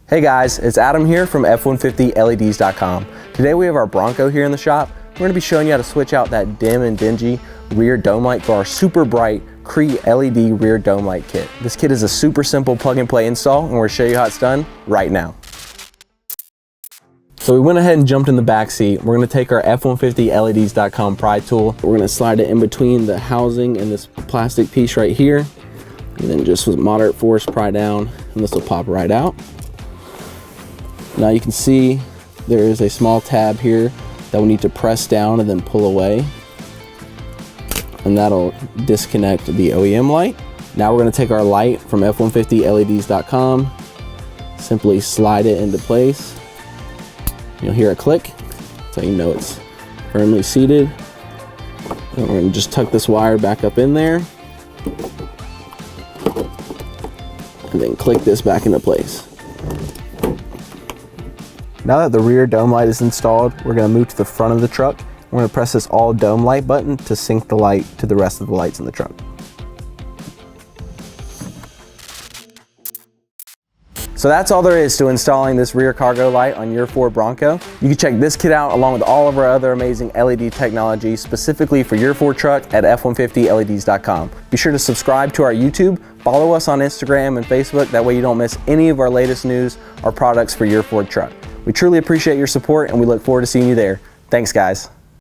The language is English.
Hey guys, it's Adam here from F150LEDs.com. Today we have our Bronco here in the shop. We're going to be showing you how to switch out that dim and dingy rear dome light for our super bright CREE LED rear dome light kit. This kit is a super simple plug and play install, and we're going to show you how it's done right now. So we went ahead and jumped in the back seat. We're going to take our F150LEDs.com pry tool. We're going to slide it in between the housing and this plastic piece right here. And then just with moderate force pry down, and this will pop right out. Now you can see there is a small tab here that we need to press down and then pull away. And that'll disconnect the OEM light. Now we're going to take our light from F150LEDs.com, simply slide it into place. You'll hear a click, so you know it's firmly seated. And we're going to just tuck this wire back up in there, and then click this back into place. Now that the rear dome light is installed, we're going to move to the front of the truck. We're going to press this all dome light button to sync the light to the rest of the lights in the truck. So that's all there is to installing this rear cargo light on your Ford Bronco. You can check this kit out along with all of our other amazing LED technology specifically for your Ford truck at F150LEDs.com. Be sure to subscribe to our YouTube, follow us on Instagram and Facebook, that way you don't miss any of our latest news or products for your Ford truck. We truly appreciate your support and we look forward to seeing you there. Thanks guys.